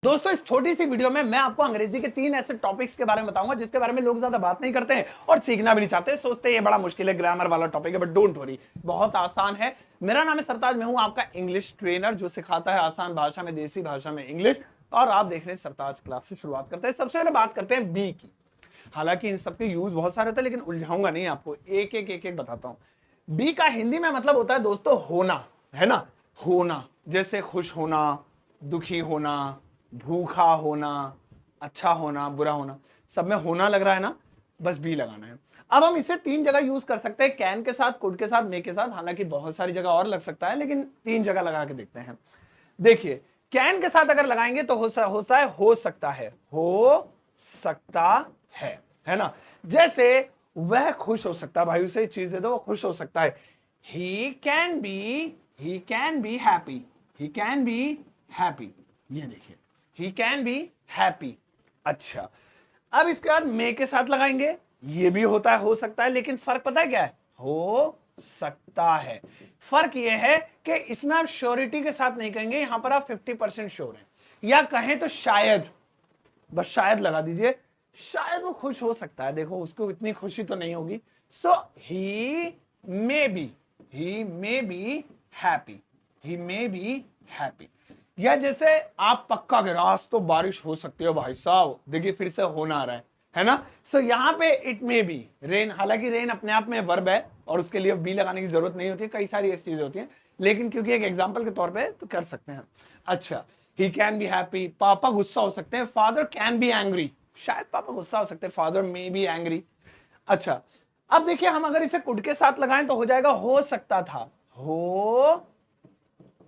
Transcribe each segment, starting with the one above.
दोस्तों इस छोटी सी वीडियो में मैं आपको अंग्रेजी के 3 ऐसे टॉपिक्स के बारे में बताऊंगा जिसके बारे में लोग ज्यादा बात नहीं करते हैं और सीखना भी नहीं चाहते, सोचते हैं ये बड़ा मुश्किल है, ग्रामर वाला टॉपिक है, बट डोंट वरी, बहुत आसान है। मेरा नाम है सरताज, मैं हूं आपका इंग्लिश ट्रेनर जो सिखाता है आसान भाषा में, देसी भाषा में इंग्लिश। और आप देख रहे हैं सरताज क्लास से शुरुआत करते हैं। सबसे पहले बात करते हैं बी की। हालांकि इन सबके यूज बहुत सारे थे लेकिन उलझाऊंगा नहीं, आपको एक एक बताता हूं। बी का हिंदी में मतलब होता है दोस्तों होना, है ना। होना जैसे खुश होना, दुखी होना, भूखा होना, अच्छा होना, बुरा होना, सब में होना लग रहा है ना, बस बी लगाना है। अब हम इसे 3 जगह यूज कर सकते हैं, कैन के साथ, कुड के साथ, मे के साथ। हालांकि बहुत सारी जगह और लग सकता है लेकिन 3 जगह लगा के देखते हैं। देखिए कैन के साथ अगर लगाएंगे तो होता है हो सकता है, हो सकता है ना। जैसे वह खुश हो सकता है, भाई उसे चीज दे दो वो खुश हो सकता है। He can be happy, he can be happy. ये देखिए ही कैन बी हैप्पी। अच्छा, अब इसके बाद मे के साथ लगाएंगे, ये भी होता है हो सकता है, लेकिन फर्क पता है क्या है, हो सकता है। फर्क ये है कि इसमें आप श्योरिटी के साथ नहीं कहेंगे, यहां पर आप 50% श्योर हैं, या कहें तो शायद, बस शायद लगा दीजिए, शायद वो खुश हो सकता है, देखो उसको इतनी खुशी तो नहीं होगी। So he may be happy, he may be happy. या जैसे आप पक्का गिरा, आज तो बारिश हो सकती है भाई साहब, देखिए फिर से होना आ रहा है ना। सो यहां पे इट मे बी रेन, हालांकि रेन अपने आप में वर्ब है और उसके लिए बी लगाने की जरूरत नहीं होती, कई सारी ऐसी चीजें होती हैं, लेकिन क्योंकि एक एग्जांपल के तौर पे तो कर सकते हैं। अच्छा, ही कैन बी हैप्पी, पापा गुस्सा हो सकते हैं, फादर कैन बी एंग्री, शायद पापा गुस्सा हो सकते हैं, फादर मे बी एंग्री। अच्छा, अब देखिए हम अगर इसे कुड के साथ लगाएं तो हो जाएगा हो सकता था, हो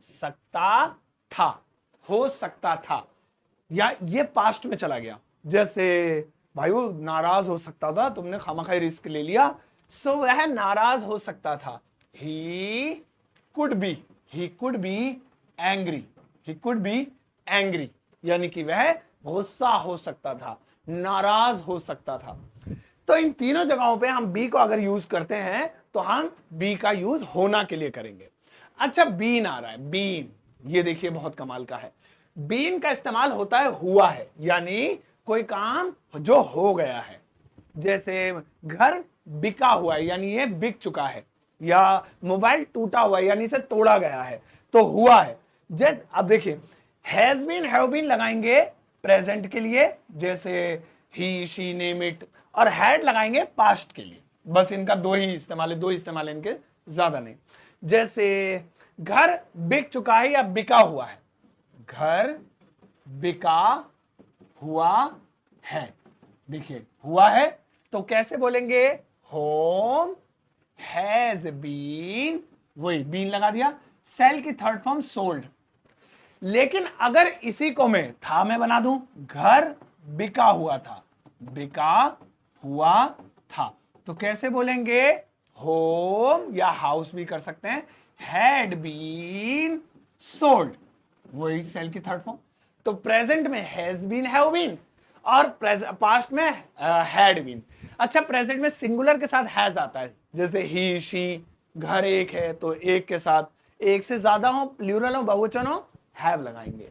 सकता था, हो सकता था। या ये पास्ट में चला गया, जैसे भाई वो नाराज हो सकता था, तुमने खामखाई रिस्क ले लिया, सो वह नाराज हो सकता था। He could be angry, he could be angry, यानी कि वह गुस्सा हो सकता था, नाराज हो सकता था। तो इन तीनों जगहों पे हम बी को अगर यूज करते हैं तो हम बी का यूज होना के लिए करेंगे। अच्छा, बीन आ रहा है, बीन, ये देखिए बहुत कमाल का है। बीन का इस्तेमाल होता है हुआ है, यानी कोई काम जो हो गया है। जैसे घर बिका हुआ है, यानी ये बिक चुका है, या मोबाइल टूटा हुआ है, यानी इसे तोड़ा गया है, तो हुआ है। जैसे अब देखिए हैज बीन, हैव बीन लगाएंगे प्रेजेंट के लिए, जैसे ही, शी, नेम इट, और हैड लगाएंगे पास्ट के लिए। बस इनका दो इस्तेमाल है इनके, ज्यादा नहीं। जैसे घर बिक चुका है या बिका हुआ है, घर बिका हुआ है, देखिए हुआ है तो कैसे बोलेंगे, होम हैज बीन, वही बीन लगा दिया, सेल की थर्ड फॉर्म सोल्ड। लेकिन अगर इसी को मैं था में बना दूं, घर बिका हुआ था, बिका हुआ था, तो कैसे बोलेंगे, होम या हाउस भी कर सकते हैं, हैड बीन सोल्ड, वही सेल की थर्ड फॉर्म। तो प्रेजेंट में हैज बीन, हैव बीन, और पास्ट में हैड बीन। अच्छा, प्रेजेंट में सिंगुलर के साथ हैज आता है, जैसे ही, शी, घर एक है तो एक के साथ, एक से ज्यादा हो, प्लूरल हो, बहुवचन हो, हैव लगाएंगे।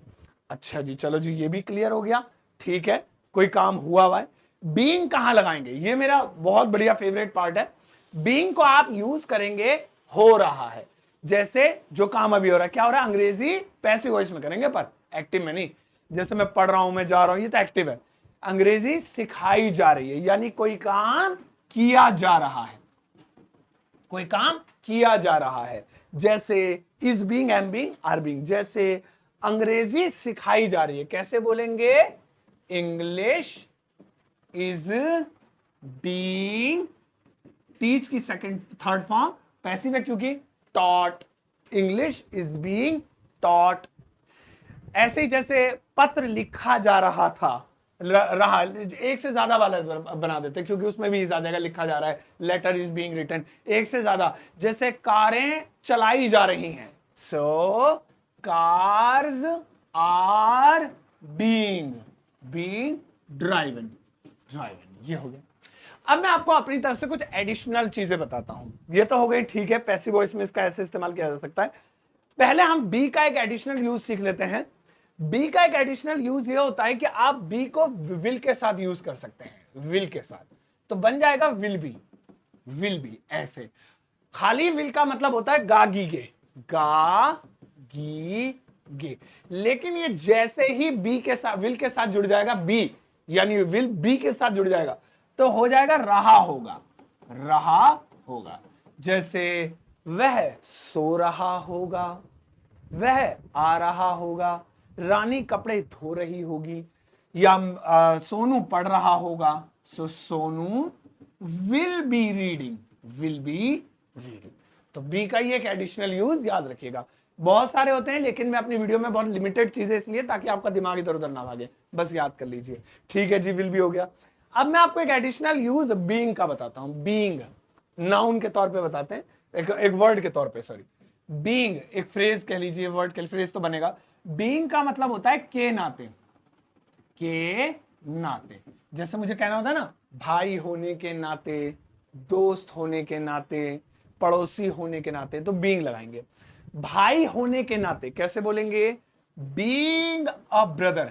अच्छा जी, चलो जी, ये भी क्लियर हो गया। ठीक है, कोई काम हुआ है। बीइंग कहां लगाएंगे, ये मेरा बहुत बढ़िया फेवरेट पार्ट है। बीइंग को आप यूज करेंगे हो रहा है, जैसे जो काम अभी हो रहा है, क्या हो रहा है, अंग्रेजी पैसिव वॉइस में करेंगे पर एक्टिव में नहीं। जैसे मैं पढ़ रहा हूं, मैं जा रहा हूं, ये तो एक्टिव है। अंग्रेजी सिखाई जा रही है, यानी कोई काम किया जा रहा है, कोई काम किया जा रहा है। जैसे is being, am being, are being. जैसे अंग्रेजी सिखाई जा रही है, कैसे बोलेंगे, इंग्लिश इज बीइंग, टीच की सेकंड थर्ड फॉर्म पैसिव है क्योंकि taught, English is being taught. ऐसे ही जैसे पत्र लिखा जा रहा था, रहा, एक से ज्यादा वाला बना देते क्योंकि उसमें भी आ जाएगा, लिखा जा रहा है, लेटर इज बीइंग रिटन, एक से ज्यादा। जैसे कारें चलाई जा रही हैं, सो कार्स आर बीइंग ड्राइवन, ये हो गया। अब मैं आपको अपनी तरफ से कुछ एडिशनल चीजें बताता हूं। ये तो हो गई, ठीक है, पैसिव वॉइस में इसका ऐसे इस्तेमाल किया जा सकता है। पहले हम बी का एक एडिशनल यूज सीख लेते हैं। बी का एक एडिशनल यूज ये होता है कि आप बी को विल के साथ यूज कर सकते हैं, विल के साथ, तो बन जाएगा विल बी ऐसे। खाली विल का मतलब होता है गा गी गे, लेकिन ये जैसे ही बी के साथ विल के साथ जुड़ जाएगा, बी यानी विल बी के साथ जुड़ जाएगा तो हो जाएगा रहा होगा। जैसे वह सो रहा होगा, वह आ रहा होगा, रानी कपड़े धो रही होगी, या सोनू पढ़ रहा होगा, सो सोनू विल बी रीडिंग। तो बी का ही एक एडिशनल यूज याद रखिएगा। बहुत सारे होते हैं लेकिन मैं अपनी वीडियो में बहुत लिमिटेड चीजें इसलिए ताकि आपका दिमाग इधर उधर ना भागे, बस याद कर लीजिए। ठीक है जी, विल भी हो गया। अब मैं आपको एक एडिशनल यूज बीइंग का बताता हूं। बीइंग नाउन के तौर पे बताते हैं, एक वर्ड के तौर पे, सॉरी, बीइंग एक फ्रेज कह लीजिए, वर्ड के फ्रेज तो बनेगा। बीइंग का मतलब होता है के नाते। जैसे मुझे कहना होता है ना, भाई होने के नाते, दोस्त होने के नाते, पड़ोसी होने के नाते, तो बीइंग लगाएंगे। भाई होने के नाते कैसे बोलेंगे? बीइंग अ ब्रदर,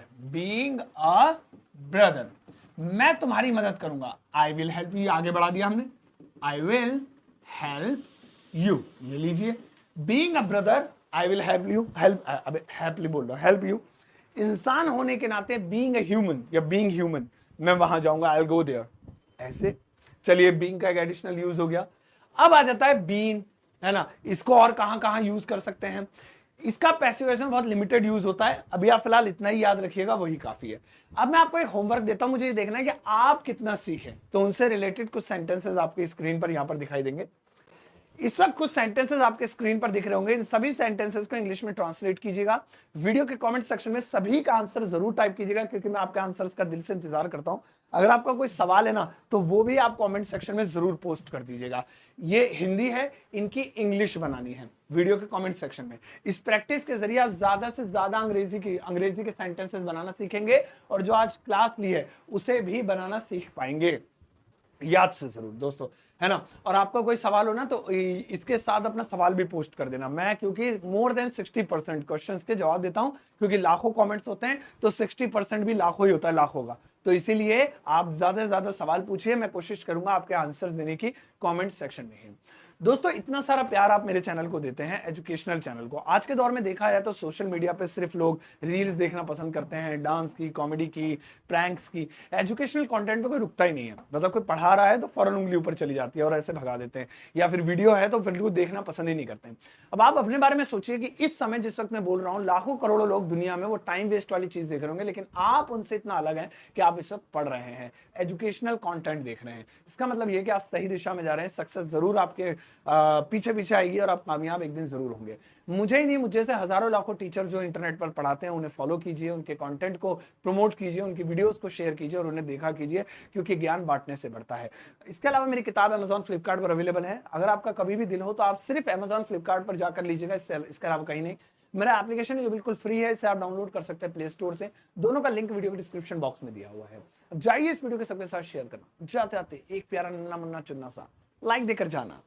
मैं तुम्हारी मदद करूंगा, आई विल हेल्प यू। आगे बढ़ा दिया हमने, आई विल हेल्प यू, ये लीजिए। Being a brother I will help you, help you. इंसान होने के नाते बीइंग अ ह्यूमन या बीइंग ह्यूमन, मैं वहां जाऊंगा, आई विल गो देयर, ऐसे। चलिए, बीइंग का एक एडिशनल यूज हो गया। अब आ जाता है बीन, है ना। इसको और कहां कहां यूज कर सकते हैं? इसका पैसिव वॉइस में बहुत लिमिटेड यूज होता है, अभी आप फिलहाल इतना ही याद रखिएगा, वही काफी है। अब मैं आपको एक होमवर्क देता हूं, मुझे ये देखना है कि आप कितना सीखें। तो उनसे रिलेटेड कुछ सेंटेंसेस आपकी स्क्रीन पर यहां पर दिखाई देंगे। इस वक्त कुछ सेंटेंसेस आपके स्क्रीन पर दिख रहे होंगे, इन सभी सेंटेंसेस को इंग्लिश में ट्रांसलेट कीजिएगा। वीडियो के कमेंट सेक्शन में सभी का आंसर जरूर टाइप कीजिएगा, क्योंकि मैं आपके आंसर्स का दिल से इंतजार करता हूं। अगर आपका कोई सवाल है ना, तो वो भी आप कमेंट सेक्शन में जरूर पोस्ट कर दीजिएगा। ये हिंदी है, इनकी इंग्लिश बनानी है वीडियो के कमेंट सेक्शन में। इस प्रैक्टिस के जरिए आप ज्यादा से ज्यादा अंग्रेजी के सेंटेंसेस बनाना सीखेंगे, और जो आज क्लास ली है उसे भी बनाना सीख पाएंगे। याद से जरूर दोस्तों, है ना। और आपका कोई सवाल हो ना, तो इसके साथ अपना सवाल भी पोस्ट कर देना। मैं क्योंकि मोर देन 60% क्वेश्चंस के जवाब देता हूं, क्योंकि लाखों कमेंट्स होते हैं, तो 60% भी लाखों ही होता है, लाखों का। तो इसीलिए आप ज्यादा से ज्यादा सवाल पूछिए, मैं कोशिश करूंगा आपके आंसर्स देने की कमेंट सेक्शन में ही। दोस्तों, इतना सारा प्यार आप मेरे चैनल को देते हैं, एजुकेशनल चैनल को। आज के दौर में देखा जाए तो सोशल मीडिया पे सिर्फ लोग रील्स देखना पसंद करते हैं, डांस की, कॉमेडी की, प्रैंक्स की। एजुकेशनल कंटेंट पे कोई रुकता ही नहीं है। मतलब कोई पढ़ा रहा है तो फौरन उंगली ऊपर चली जाती है और ऐसे भगा देते हैं, या फिर वीडियो है तो फिर देखना पसंद ही नहीं करते हैं। अब आप अपने बारे में सोचिए कि इस समय जिस वक्त मैं बोल रहा हूँ, लाखों करोड़ों लोग दुनिया में वो टाइम वेस्ट वाली चीज देख रहे होंगे, लेकिन आप उनसे इतना अलग हैं कि आप इस वक्त पढ़ रहे हैं, एजुकेशनल कंटेंट देख रहे हैं। इसका मतलब ये कि आप सही दिशा में जा रहे हैं। सक्सेस जरूर आपके पीछे पीछे आएगी और आप कामयाब एक दिन जरूर होंगे। मुझे ही नहीं, मुझे से हजारों लाखों टीचर जो इंटरनेट पर पढ़ाते हैं, उन्हें फॉलो कीजिए, उनके कंटेंट को प्रमोट कीजिए, उनकी वीडियोस को शेयर कीजिए और उन्हें देखा कीजिए, क्योंकि ज्ञान बांटने से बढ़ता है। इसके अलावा मेरी किताब Amazon फ्लिपकार्ट पर अवेलेबल है। अगर आपका कभी भी दिल हो तो आप सिर्फ Amazon फ्लिपकार्ट पर जाकर लीजिएगा, इसके अलावा कहीं नहीं। मेरा एप्लीकेशन है जो बिल्कुल फ्री है, इसे आप डाउनलोड कर सकते हैं प्ले स्टोर से। दोनों का लिंक वीडियो के डिस्क्रिप्शन बॉक्स में दिया हुआ है। अब जाइए इस वीडियो के सबके साथ शेयर करना। जाते जाते एक प्यारा नन्ना मुन्ना चुन्ना सा लाइक देकर जाना।